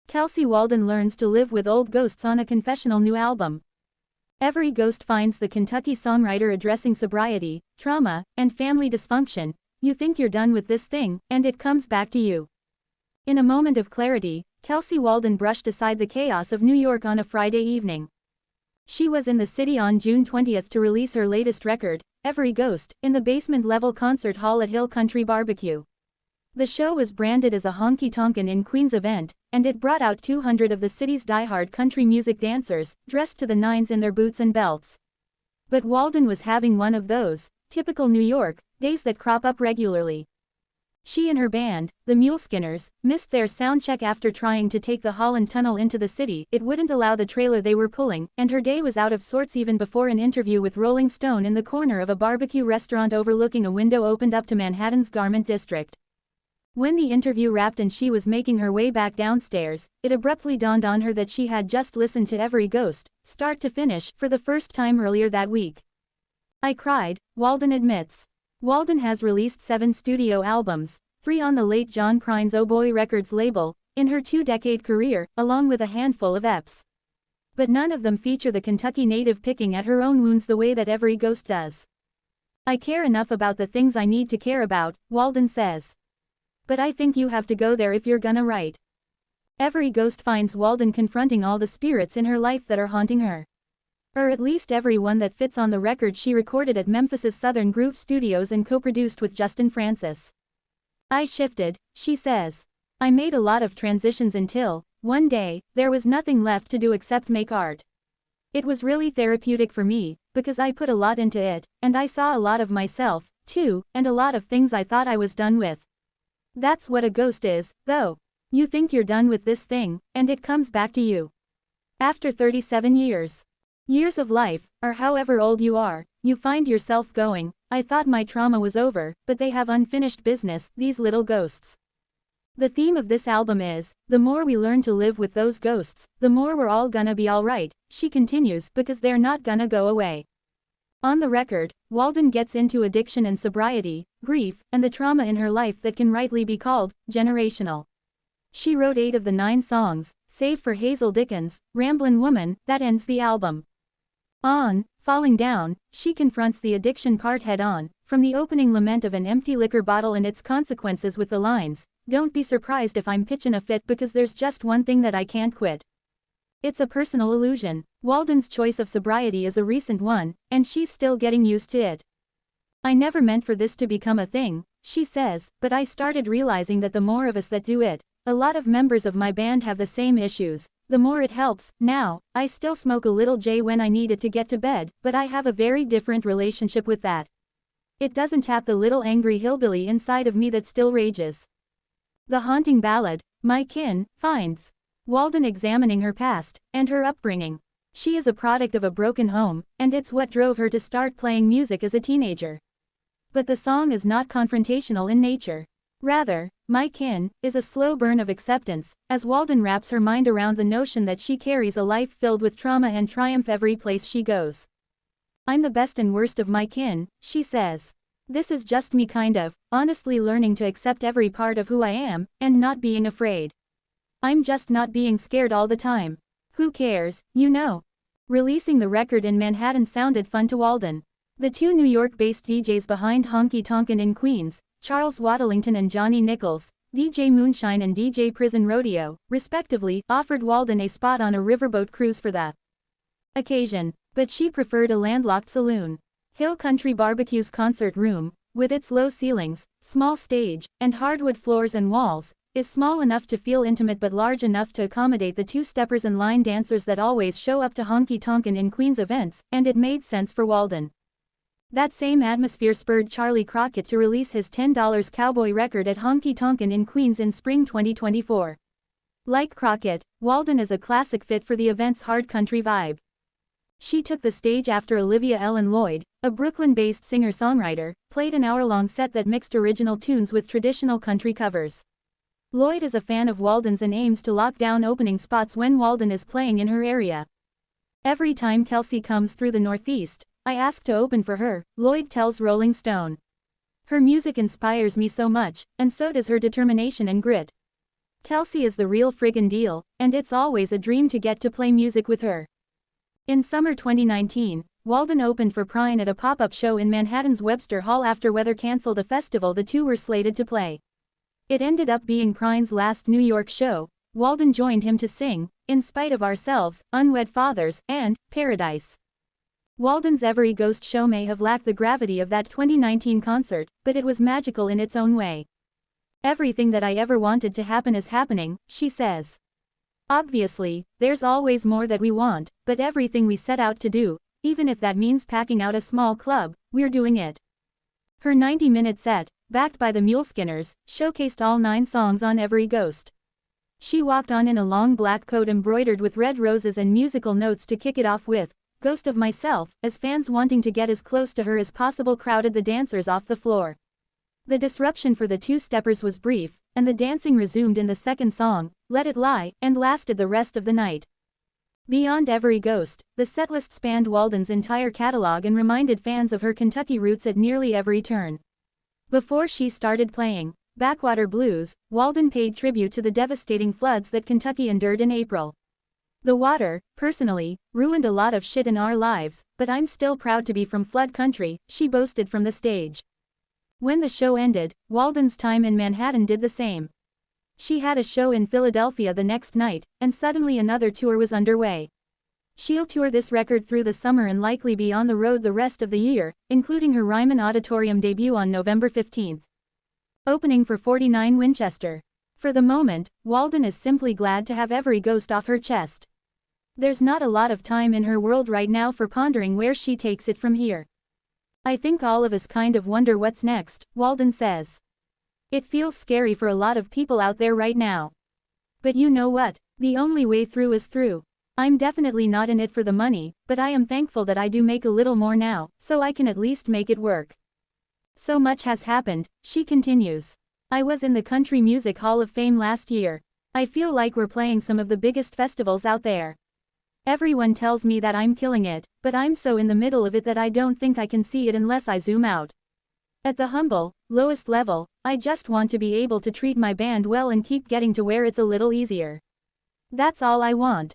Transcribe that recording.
Kelsey Waldon learns to live with old ghosts on a confessional new album. Every ghost finds the Kentucky songwriter addressing sobriety, trauma, and family dysfunction. You think you're done with this thing, and it comes back to you. In a moment of clarity, Kelsey Waldon brushed aside the chaos of New York on a Friday evening. She was in the city on June 20 to release her latest record, Every Ghost, in the basement-level concert hall at Hill Country Barbecue. The show was branded as a honky-tonkin' in Queens event, and it brought out 200 of the city's diehard country music dancers, dressed to the nines in their boots and belts. But Waldon was having one of those, typical New York, days that crop up regularly. She and her band, the Muleskinners, missed their soundcheck after trying to take the Holland Tunnel into the city. It wouldn't allow the trailer they were pulling, and her day was out of sorts even before an interview with Rolling Stone in the corner of a barbecue restaurant overlooking a window opened up to Manhattan's Garment District. When the interview wrapped and she was making her way back downstairs, it abruptly dawned on her that she had just listened to Every Ghost, start to finish, for the first time earlier that week. I cried, Waldon admits. Waldon has released 7 studio albums, 3 on the late John Prine's Oh Boy Records label, in her 2-decade career, along with a handful of EPs. But none of them feature the Kentucky native picking at her own wounds the way that Every Ghost does. I care enough about the things I need to care about, Waldon says. But I think you have to go there if you're gonna write. Every Ghost finds Waldon confronting all the spirits in her life that are haunting her. Or at least every one that fits on the record she recorded at Memphis's Southern Groove Studios and co-produced with Justin Francis. I shifted, she says. I made a lot of transitions until, one day, there was nothing left to do except make art. It was really therapeutic for me, because I put a lot into it, and I saw a lot of myself, too, and a lot of things I thought I was done with. That's what a ghost is, though. You think you're done with this thing, and it comes back to you. After 37 years. Years of life, or however old you are, you find yourself going, I thought my trauma was over, but they have unfinished business, these little ghosts. The theme of this album is, the more we learn to live with those ghosts, the more we're all gonna be alright, she continues, because they're not gonna go away. On the record, Waldon gets into addiction and sobriety, grief, and the trauma in her life that can rightly be called generational. She wrote 8 of the 9 songs, save for Hazel Dickens' Ramblin' Woman, that ends the album. On Falling Down, she confronts the addiction part head-on, from the opening lament of an empty liquor bottle and its consequences with the lines, "Don't be surprised if I'm pitchin' a fit because there's just one thing that I can't quit." It's a personal illusion. Waldon's choice of sobriety is a recent one, and she's still getting used to it. I never meant for this to become a thing, she says, but I started realizing that the more of us that do it, a lot of members of my band have the same issues, the more it helps. Now, I still smoke a little J when I need it to get to bed, but I have a very different relationship with that. It doesn't tap the little angry hillbilly inside of me that still rages. The haunting ballad, My Kin, finds Waldon examining her past, and her upbringing. She is a product of a broken home, and it's what drove her to start playing music as a teenager. But the song is not confrontational in nature. Rather, My Kin, is a slow burn of acceptance, as Waldon wraps her mind around the notion that she carries a life filled with trauma and triumph every place she goes. I'm the best and worst of my kin, she says. This is just me kind of, honestly learning to accept every part of who I am, and not being afraid. I'm just not being scared all the time. Who cares, you know? Releasing the record in Manhattan sounded fun to Waldon. The 2 New York-based DJs behind Honky Tonkin' in Queens, Charles Waddlington and Johnny Nichols, DJ Moonshine and DJ Prison Rodeo, respectively, offered Waldon a spot on a riverboat cruise for the occasion, but she preferred a landlocked saloon. Hill Country Barbecue's concert room, with its low ceilings, small stage, and hardwood floors and walls, is small enough to feel intimate but large enough to accommodate the 2-steppers and line dancers that always show up to Honky Tonkin' in Queens events, and it made sense for Waldon. That same atmosphere spurred Charlie Crockett to release his $10 Cowboy record at Honky Tonkin' in Queens in spring 2024. Like Crockett, Waldon is a classic fit for the event's hard country vibe. She took the stage after Olivia Ellen Lloyd, a Brooklyn-based singer-songwriter, played an hour-long set that mixed original tunes with traditional country covers. Lloyd is a fan of Waldon's and aims to lock down opening spots when Waldon is playing in her area. Every time Kelsey comes through the Northeast, I ask to open for her, Lloyd tells Rolling Stone. Her music inspires me so much, and so does her determination and grit. Kelsey is the real friggin' deal, and it's always a dream to get to play music with her. In summer 2019, Waldon opened for Prine at a pop-up show in Manhattan's Webster Hall after weather canceled a festival the two were slated to play. It ended up being Prine's last New York show. Waldon joined him to sing In Spite of Ourselves, Unwed Fathers, and Paradise. Waldon's Every Ghost show may have lacked the gravity of that 2019 concert, but it was magical in its own way. Everything that I ever wanted to happen is happening, she says. Obviously, there's always more that we want, but everything we set out to do, even if that means packing out a small club, we're doing it. Her 90-minute set, backed by the Muleskinners, showcased all 9 songs on Every Ghost. She walked on in a long black coat embroidered with red roses and musical notes to kick it off with Ghost of Myself, as fans wanting to get as close to her as possible crowded the dancers off the floor. The disruption for the two-steppers was brief, and the dancing resumed in the second song, Let It Lie, and lasted the rest of the night. Beyond Every Ghost, the setlist spanned Waldon's entire catalog and reminded fans of her Kentucky roots at nearly every turn. Before she started playing Backwater Blues, Waldon paid tribute to the devastating floods that Kentucky endured in April. The water, personally, ruined a lot of shit in our lives, but I'm still proud to be from flood country, she boasted from the stage. When the show ended, Waldon's time in Manhattan did the same. She had a show in Philadelphia the next night, and suddenly another tour was underway. She'll tour this record through the summer and likely be on the road the rest of the year, including her Ryman Auditorium debut on November 15. Opening for 49 Winchester. For the moment, Waldon is simply glad to have Every Ghost off her chest. There's not a lot of time in her world right now for pondering where she takes it from here. I think all of us kind of wonder what's next, Waldon says. It feels scary for a lot of people out there right now. But you know what? The only way through is through. I'm definitely not in it for the money, but I am thankful that I do make a little more now, so I can at least make it work. So much has happened, she continues. I was in the Country Music Hall of Fame last year. I feel like we're playing some of the biggest festivals out there. Everyone tells me that I'm killing it, but I'm so in the middle of it that I don't think I can see it unless I zoom out. At the humble, lowest level, I just want to be able to treat my band well and keep getting to where it's a little easier. That's all I want.